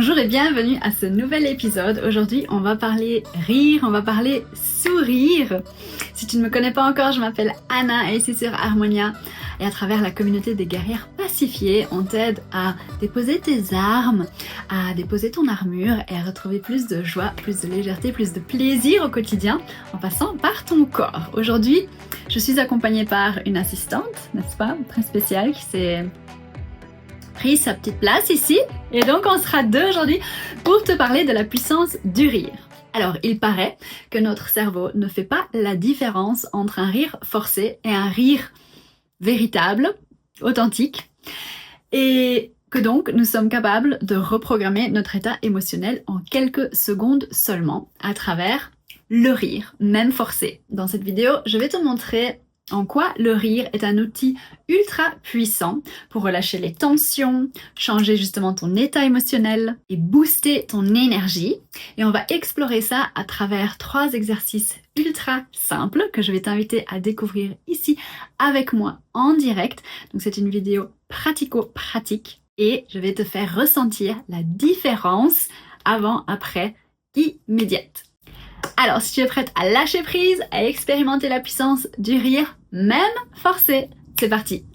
Bonjour et bienvenue à ce nouvel épisode. Aujourd'hui, on va parler rire, on va parler sourire. Si tu ne me connais pas encore, je m'appelle Anna et ici sur Harmonia. Et à travers la communauté des guerrières pacifiées, on t'aide à déposer tes armes, à déposer ton armure et à retrouver plus de joie, plus de légèreté, plus de plaisir au quotidien en passant par ton corps. Aujourd'hui, je suis accompagnée par une assistante, n'est-ce pas, très spéciale qui s'est pris sa petite place ici. Et donc on sera deux aujourd'hui pour te parler de la puissance du rire. Alors il paraît que notre cerveau ne fait pas la différence entre un rire forcé et un rire véritable, authentique, et que donc nous sommes capables de reprogrammer notre état émotionnel en quelques secondes seulement à travers le rire, même forcé. Dans cette vidéo, je vais te montrer en quoi le rire est un outil ultra puissant pour relâcher les tensions, changer justement ton état émotionnel et booster ton énergie. Et on va explorer ça à travers 3 exercices ultra simples que je vais t'inviter à découvrir ici avec moi en direct. Donc c'est une vidéo pratico-pratique et je vais te faire ressentir la différence avant-après immédiate. Alors, si tu es prête à lâcher prise, à expérimenter la puissance du rire, même forcé, c'est parti!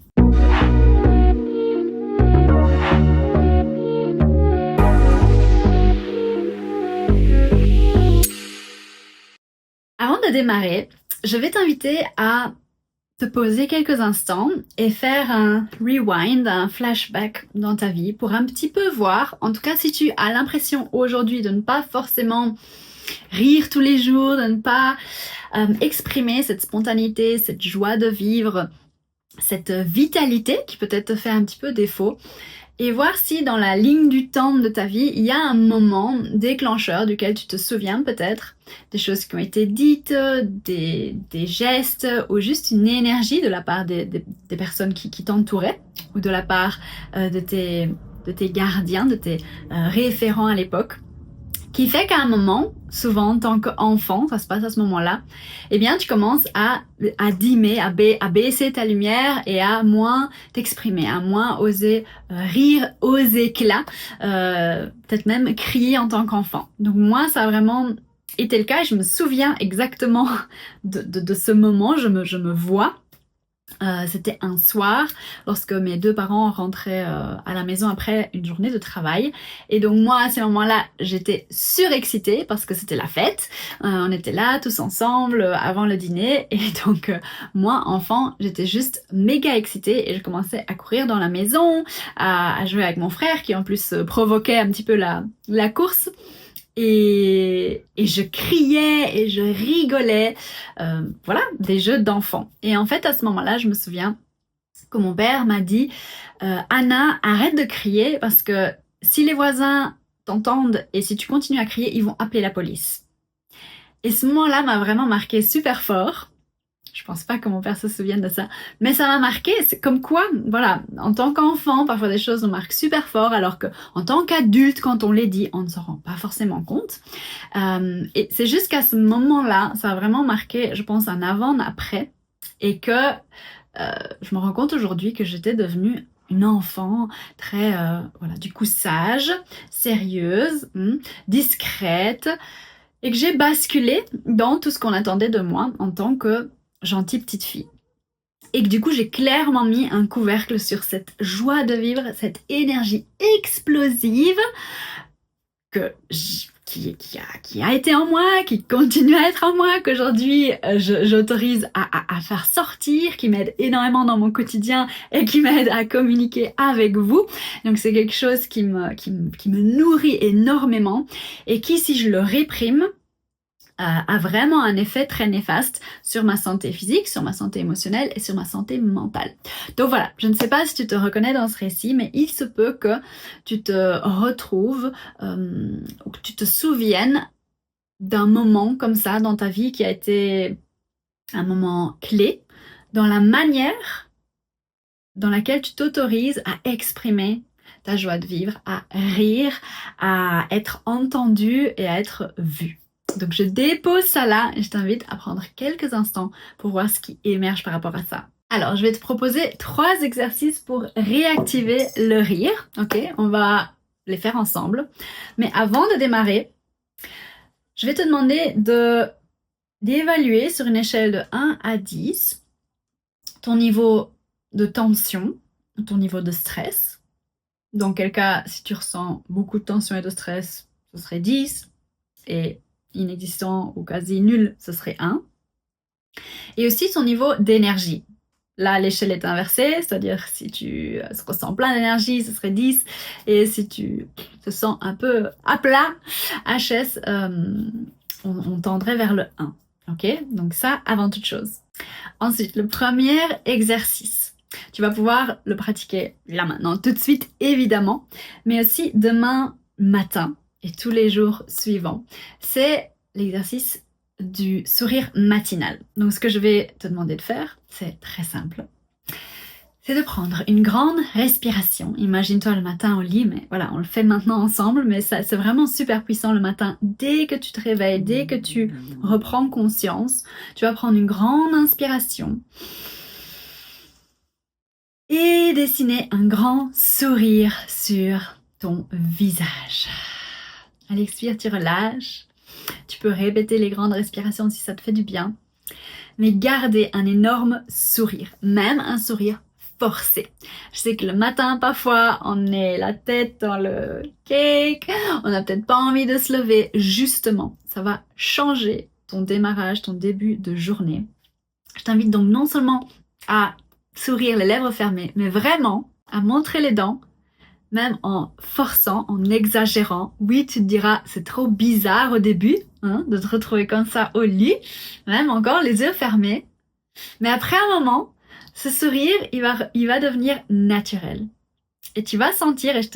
Avant de démarrer, je vais t'inviter à te poser quelques instants et faire un rewind, un flashback dans ta vie pour un petit peu voir, en tout cas si tu as l'impression aujourd'hui de ne pas forcément rire tous les jours, de ne pas exprimer cette spontanéité, cette joie de vivre, cette vitalité qui peut-être te fait un petit peu défaut, et voir si dans la ligne du temps de ta vie, il y a un moment déclencheur duquel tu te souviens peut-être, des choses qui ont été dites, des gestes, ou juste une énergie de la part des personnes qui t'entouraient, ou de la part de tes gardiens, de tes référents à l'époque, qui fait qu'à un moment, souvent en tant qu'enfant, ça se passe à ce moment-là, eh bien tu commences à dimmer, à baisser ta lumière et à moins t'exprimer, à moins oser rire aux éclats, peut-être même crier en tant qu'enfant. Donc moi, ça a vraiment été le cas et je me souviens exactement de ce moment, je me vois. C'était un soir lorsque mes 2 parents rentraient à la maison après une journée de travail, et donc moi à ce moment-là j'étais surexcitée parce que c'était la fête, on était là tous ensemble avant le dîner, et donc moi enfant j'étais juste méga excitée et je commençais à courir dans la maison, à jouer avec mon frère qui en plus provoquait un petit peu la course. Et je criais et je rigolais, voilà, des jeux d'enfants. Et en fait, à ce moment-là, je me souviens que mon père m'a dit Anna, arrête de crier parce que si les voisins t'entendent et si tu continues à crier, ils vont appeler la police. Et ce moment-là m'a vraiment marqué super fort. Je pense pas que mon père se souvienne de ça, mais ça m'a marqué. C'est comme quoi, voilà, en tant qu'enfant, parfois des choses nous marquent super fort, alors que en tant qu'adulte, quand on les dit, on ne s'en rend pas forcément compte. Et c'est juste qu'à ce moment-là, ça a vraiment marqué, je pense, un avant, un après, et que je me rends compte aujourd'hui que j'étais devenue une enfant très, voilà, du coup sage, sérieuse, discrète, et que j'ai basculé dans tout ce qu'on attendait de moi en tant que gentille petite fille. Et que du coup j'ai clairement mis un couvercle sur cette joie de vivre, cette énergie explosive qui a été en moi, qui continue à être en moi, qu'aujourd'hui j'autorise à faire sortir, qui m'aide énormément dans mon quotidien et qui m'aide à communiquer avec vous. Donc c'est quelque chose qui me nourrit énormément et qui, si je le réprime, a vraiment un effet très néfaste sur ma santé physique, sur ma santé émotionnelle et sur ma santé mentale. Donc voilà, je ne sais pas si tu te reconnais dans ce récit, mais il se peut que tu te retrouves ou que tu te souviennes d'un moment comme ça dans ta vie qui a été un moment clé dans la manière dans laquelle tu t'autorises à exprimer ta joie de vivre, à rire, à être entendu et à être vu. Donc je dépose ça là et je t'invite à prendre quelques instants pour voir ce qui émerge par rapport à ça. Alors je vais te proposer 3 exercices pour réactiver le rire. Ok, on va les faire ensemble. Mais avant de démarrer, je vais te demander d'évaluer sur une échelle de 1 à 10 ton niveau de tension, ton niveau de stress. Dans quel cas, si tu ressens beaucoup de tension et de stress, ce serait 10, et inexistant ou quasi nul, ce serait 1. Et aussi ton niveau d'énergie. Là, l'échelle est inversée, c'est-à-dire si tu ressens plein d'énergie, ce serait 10, et si tu te sens un peu à plat, HS, on tendrait vers le 1. Ok? Donc ça, avant toute chose. Ensuite, le premier exercice. Tu vas pouvoir le pratiquer là maintenant, tout de suite, évidemment, mais aussi demain matin et tous les jours suivants. C'est l'exercice du sourire matinal. Donc, ce que je vais te demander de faire, c'est très simple. C'est de prendre une grande respiration. Imagine-toi le matin au lit, mais voilà, on le fait maintenant ensemble, mais c'est vraiment super puissant le matin. Dès que tu te réveilles, dès que tu reprends conscience, tu vas prendre une grande inspiration et dessiner un grand sourire sur ton visage. À l'expire, tu relâches. Tu peux répéter les grandes respirations si ça te fait du bien. Mais gardez un énorme sourire, même un sourire forcé. Je sais que le matin, parfois, on est la tête dans le cake, on n'a peut-être pas envie de se lever. Justement, ça va changer ton démarrage, ton début de journée. Je t'invite donc non seulement à sourire les lèvres fermées, mais vraiment à montrer les dents, même en forçant, en exagérant. Oui, tu te diras, c'est trop bizarre au début, de te retrouver comme ça au lit, même encore les yeux fermés. Mais après un moment, ce sourire, il va devenir naturel. Et tu vas sentir, et je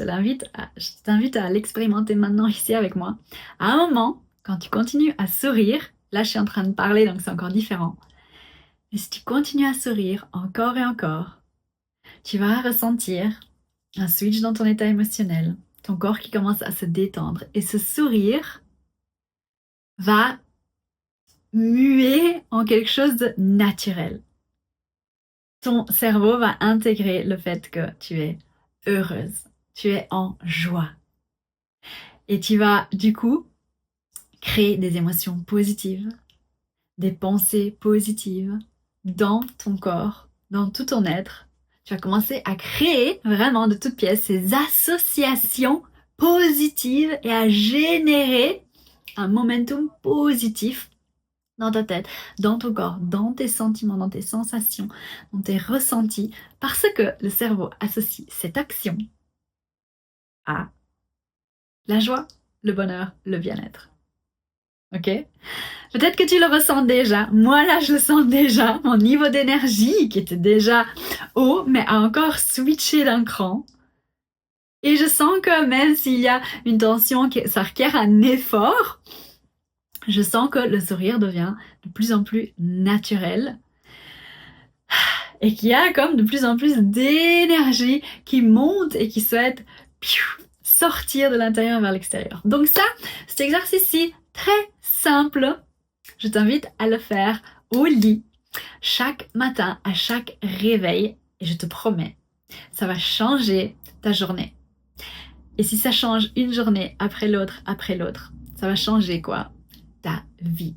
t'invite à l'expérimenter maintenant ici avec moi, à un moment, quand tu continues à sourire, là je suis en train de parler donc c'est encore différent, mais si tu continues à sourire encore et encore, tu vas ressentir un switch dans ton état émotionnel, ton corps qui commence à se détendre. Et ce sourire va muer en quelque chose de naturel. Ton cerveau va intégrer le fait que tu es heureuse, tu es en joie. Et tu vas du coup créer des émotions positives, des pensées positives dans ton corps, dans tout ton être. Tu vas commencer à créer vraiment de toutes pièces ces associations positives et à générer un momentum positif dans ta tête, dans ton corps, dans tes sentiments, dans tes sensations, dans tes ressentis, parce que le cerveau associe cette action à la joie, le bonheur, le bien-être. Ok? Peut-être que tu le ressens déjà. Moi, là, je le sens déjà. Mon niveau d'énergie, qui était déjà haut, mais a encore switché d'un cran. Et je sens que même s'il y a une tension, ça requiert un effort, je sens que le sourire devient de plus en plus naturel. Et qu'il y a comme de plus en plus d'énergie qui monte et qui souhaite sortir de l'intérieur vers l'extérieur. Donc ça, cet exercice-ci, très simple, je t'invite à le faire au lit, chaque matin, à chaque réveil, et je te promets, ça va changer ta journée. Et si ça change une journée après l'autre, ça va changer quoi? Ta vie.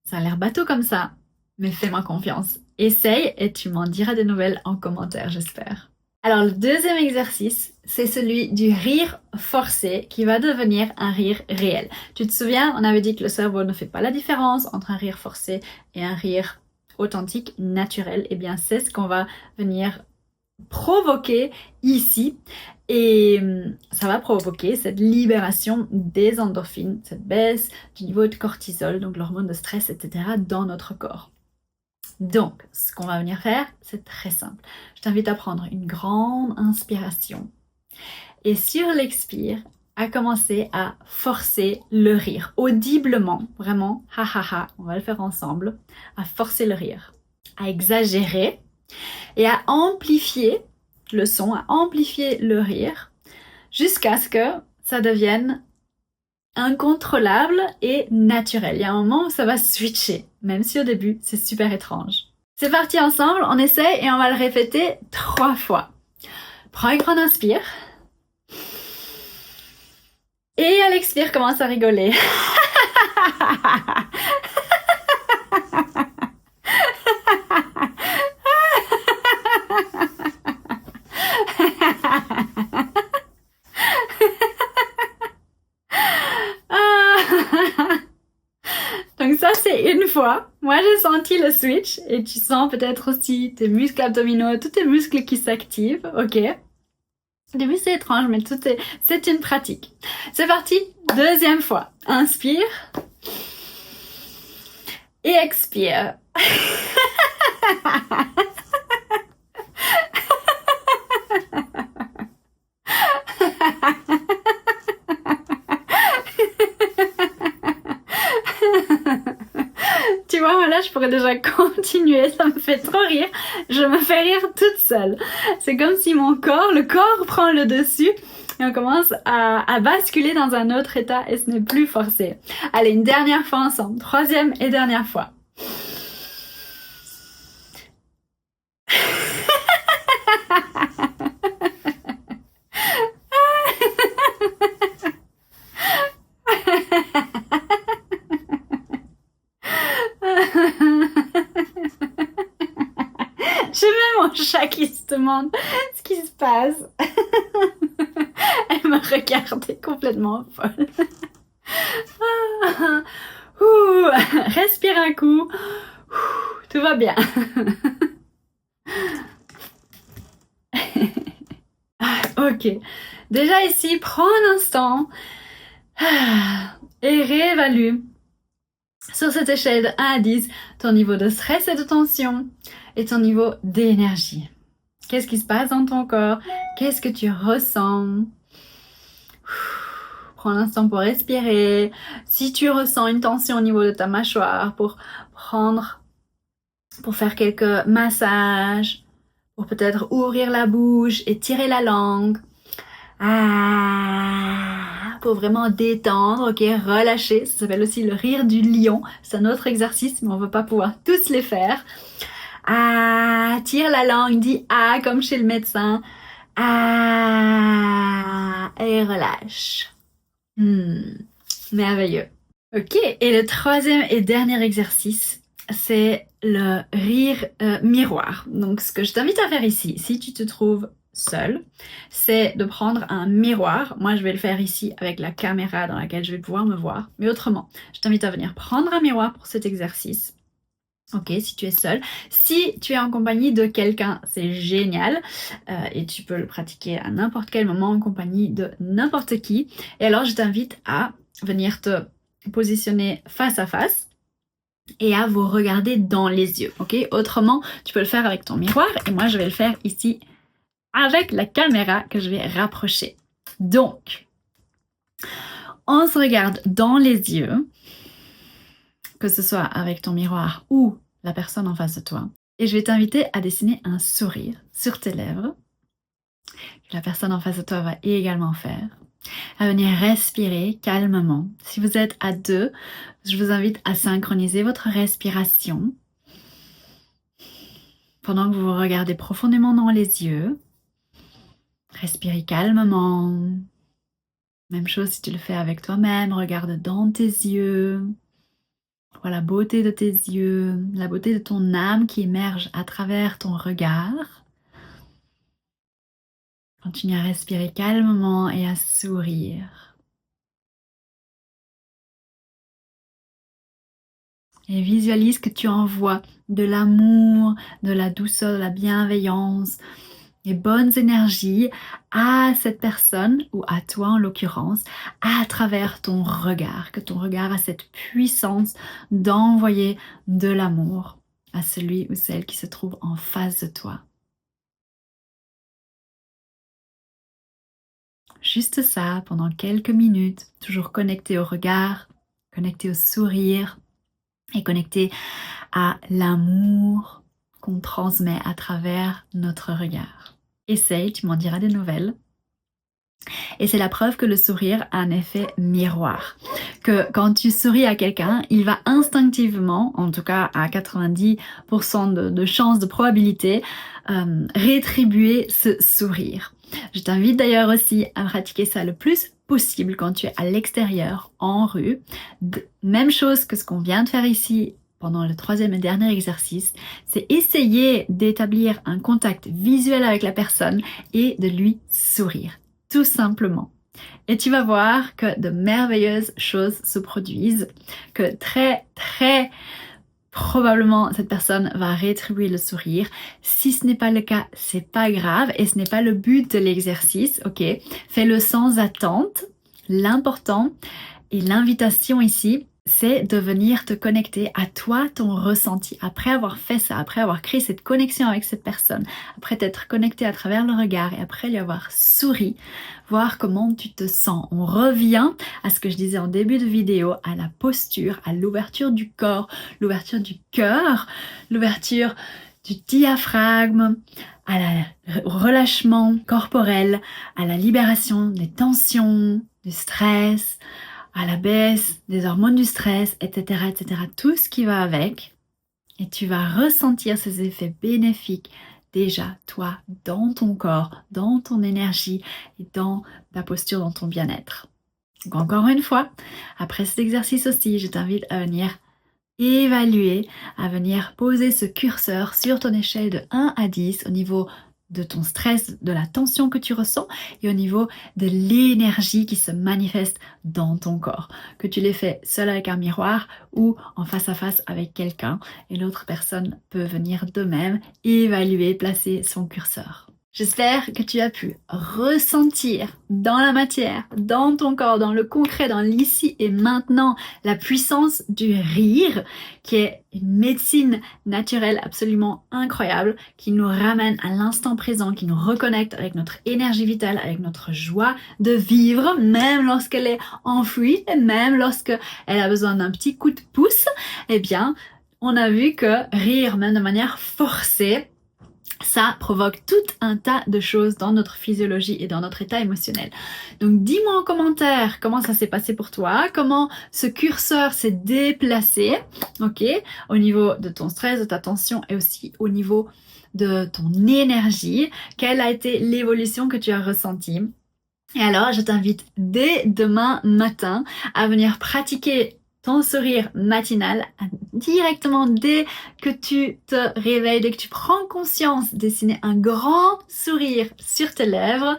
Ça a l'air bateau comme ça, mais fais-moi confiance. Essaye et tu m'en diras des nouvelles en commentaire, j'espère. Alors, le deuxième exercice, c'est celui du rire forcé qui va devenir un rire réel. Tu te souviens, on avait dit que le cerveau ne fait pas la différence entre un rire forcé et un rire authentique, naturel. Eh bien, c'est ce qu'on va venir provoquer ici. Et ça va provoquer cette libération des endorphines, cette baisse du niveau de cortisol, donc l'hormone de stress, etc. dans notre corps. Donc, ce qu'on va venir faire, c'est très simple. Je t'invite à prendre une grande inspiration et sur l'expire, à commencer à forcer le rire audiblement, vraiment, ha ha ha, on va le faire ensemble, à forcer le rire, à exagérer et à amplifier le son, à amplifier le rire jusqu'à ce que ça devienne incontrôlable et naturel. Il y a un moment où ça va switcher, même si au début, c'est super étrange. C'est parti ensemble, on essaie et on va le répéter 3 fois. Prends une grande inspire. Expire, commence à rigoler. Donc ça, c'est une fois. Moi, j'ai senti le switch et tu sens peut-être aussi tes muscles abdominaux, tous tes muscles qui s'activent, ok? Au début, c'est étrange, mais c'est une pratique. C'est parti, deuxième fois. Inspire et expire. Tu vois, là, je pourrais déjà continuer, ça me fait trop rire. Je me fais rire toute seule. C'est comme si le corps prend le dessus et on commence à basculer dans un autre état et ce n'est plus forcé. Allez, une dernière fois ensemble. Troisième et dernière fois. J'ai même mon chat qui se demande ce qui se passe. Elle me regardait complètement folle. Respire un coup. Tout va bien. Ok. Déjà ici, prends un instant et réévalue sur cette échelle de 1 à 10 ton niveau de stress et de tension et ton niveau d'énergie. Qu'est-ce qui se passe dans ton corps? Qu'est-ce que tu ressens? Prends un instant pour respirer. Si tu ressens une tension au niveau de ta mâchoire, pour faire quelques massages, pour peut-être ouvrir la bouche et tirer la langue. Pour vraiment détendre, ok, relâcher. Ça s'appelle aussi le rire du lion. C'est un autre exercice, mais on ne va pas pouvoir tous les faire. Tire la langue, dis comme chez le médecin. Et relâche. Merveilleux. Ok, et le troisième et dernier exercice, c'est le rire miroir. Donc ce que je t'invite à faire ici, si tu te trouves seul, c'est de prendre un miroir. Moi, je vais le faire ici avec la caméra dans laquelle je vais pouvoir me voir. Mais autrement, je t'invite à venir prendre un miroir pour cet exercice. Ok, si tu es seul. Si tu es en compagnie de quelqu'un, c'est génial. Et tu peux le pratiquer à n'importe quel moment en compagnie de n'importe qui. Et alors, je t'invite à venir te positionner face à face et à vous regarder dans les yeux. Ok, autrement, tu peux le faire avec ton miroir et moi, je vais le faire ici avec la caméra que je vais rapprocher. Donc, on se regarde dans les yeux, que ce soit avec ton miroir ou la personne en face de toi. Et je vais t'inviter à dessiner un sourire sur tes lèvres, que la personne en face de toi va également faire. À venir respirer calmement. Si vous êtes à deux, je vous invite à synchroniser votre respiration pendant que vous vous regardez profondément dans les yeux. Respirez calmement. Même chose si tu le fais avec toi-même, regarde dans tes yeux. Vois la beauté de tes yeux, la beauté de ton âme qui émerge à travers ton regard. Continue à respirer calmement et à sourire. Et visualise que tu envoies de l'amour, de la douceur, de la bienveillance, les bonnes énergies à cette personne, ou à toi en l'occurrence, à travers ton regard. Que ton regard a cette puissance d'envoyer de l'amour à celui ou celle qui se trouve en face de toi. Juste ça, pendant quelques minutes, toujours connecté au regard, connecté au sourire et connecté à l'amour qu'on transmet à travers notre regard. Essaye, tu m'en diras des nouvelles. Et c'est la preuve que le sourire a un effet miroir. Que quand tu souris à quelqu'un, il va instinctivement, en tout cas à 90% de chances, de probabilité, rétribuer ce sourire. Je t'invite d'ailleurs aussi à pratiquer ça le plus possible quand tu es à l'extérieur, en rue. Même chose que ce qu'on vient de faire ici pendant le troisième et dernier exercice, c'est essayer d'établir un contact visuel avec la personne et de lui sourire, tout simplement. Et tu vas voir que de merveilleuses choses se produisent, que très probablement cette personne va rétribuer le sourire. Si ce n'est pas le cas, c'est pas grave et ce n'est pas le but de l'exercice, ok? Fais-le sans attente. L'important et l'invitation ici, c'est de venir te connecter à toi, ton ressenti. Après avoir fait ça, après avoir créé cette connexion avec cette personne, après t'être connecté à travers le regard et après lui avoir souri, voir comment tu te sens. On revient à ce que je disais en début de vidéo, à la posture, à l'ouverture du corps, l'ouverture du cœur, l'ouverture du diaphragme, au relâchement corporel, à la libération des tensions, du stress, à la baisse des hormones du stress, etc., etc., tout ce qui va avec. Et tu vas ressentir ces effets bénéfiques déjà, toi, dans ton corps, dans ton énergie et dans ta posture, dans ton bien-être. Donc encore une fois, après cet exercice aussi, je t'invite à venir évaluer, à venir poser ce curseur sur ton échelle de 1 à 10 au niveau de ton stress, de la tension que tu ressens et au niveau de l'énergie qui se manifeste dans ton corps. Que tu l'aies fait seul avec un miroir ou en face à face avec quelqu'un et l'autre personne peut venir de même évaluer, placer son curseur. J'espère que tu as pu ressentir dans la matière, dans ton corps, dans le concret, dans l'ici et maintenant, la puissance du rire, qui est une médecine naturelle absolument incroyable, qui nous ramène à l'instant présent, qui nous reconnecte avec notre énergie vitale, avec notre joie de vivre, même lorsqu'elle est enfouie et même lorsqu'elle a besoin d'un petit coup de pouce. Eh bien, on a vu que rire, même de manière forcée, ça provoque tout un tas de choses dans notre physiologie et dans notre état émotionnel. Donc dis-moi en commentaire comment ça s'est passé pour toi, comment ce curseur s'est déplacé, ok, au niveau de ton stress, de ta tension et aussi au niveau de ton énergie. Quelle a été l'évolution que tu as ressentie? Et alors, je t'invite dès demain matin à venir pratiquer ton sourire matinal directement dès que tu te réveilles, dès que tu prends conscience, dessiner un grand sourire sur tes lèvres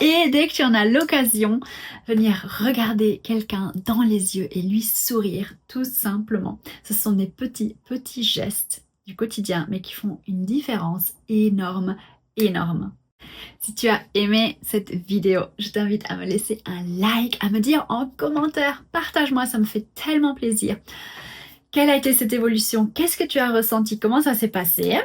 et dès que tu en as l'occasion, venir regarder quelqu'un dans les yeux et lui sourire tout simplement. Ce sont des petits gestes du quotidien mais qui font une différence énorme. Si tu as aimé cette vidéo, je t'invite à me laisser un like, à me dire en commentaire, partage-moi, ça me fait tellement plaisir. Quelle a été cette évolution? Qu'est-ce que tu as ressenti? Comment ça s'est passé?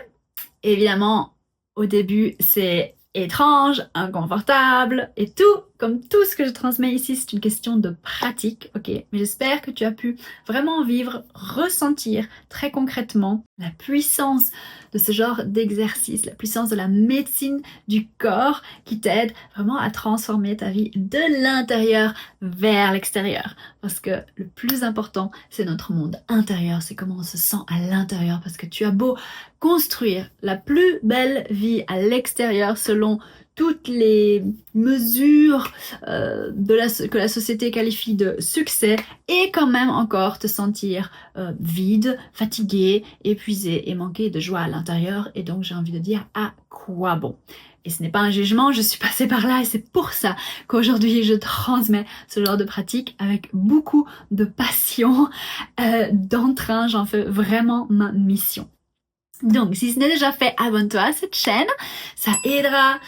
Évidemment, au début, c'est étrange, inconfortable et tout, comme tout ce que je transmets ici, c'est une question de pratique, ok? Mais j'espère que tu as pu vraiment vivre, ressentir très concrètement la puissance de ce genre d'exercice, la puissance de la médecine du corps qui t'aide vraiment à transformer ta vie de l'intérieur vers l'extérieur. Parce que le plus important, c'est notre monde intérieur, c'est comment on se sent à l'intérieur. Parce que tu as beau construire la plus belle vie à l'extérieur selon toutes les mesures que la société qualifie de succès et quand même encore te sentir vide, fatigué, épuisé et manquer de joie à l'intérieur. Et donc j'ai envie de dire à quoi bon? Et ce n'est pas un jugement, je suis passée par là et c'est pour ça qu'aujourd'hui je transmets ce genre de pratique avec beaucoup de passion, d'entrain, j'en fais vraiment ma mission. Donc si ce n'est déjà fait, abonne-toi à cette chaîne, ça aidera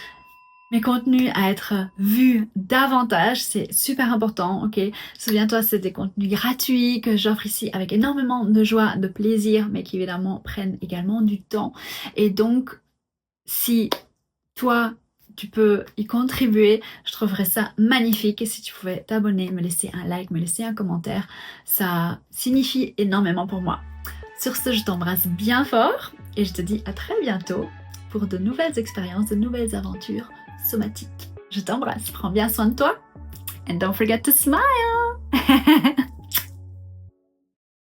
mes contenus à être vus davantage, c'est super important, ok? Souviens-toi, c'est des contenus gratuits que j'offre ici avec énormément de joie, de plaisir, mais qui évidemment prennent également du temps. Et donc, si toi, tu peux y contribuer, je trouverais ça magnifique. Et si tu pouvais t'abonner, me laisser un like, me laisser un commentaire, ça signifie énormément pour moi. Sur ce, je t'embrasse bien fort et je te dis à très bientôt pour de nouvelles expériences, de nouvelles aventures somatiques. Je t'embrasse, prends bien soin de toi and don't forget to smile.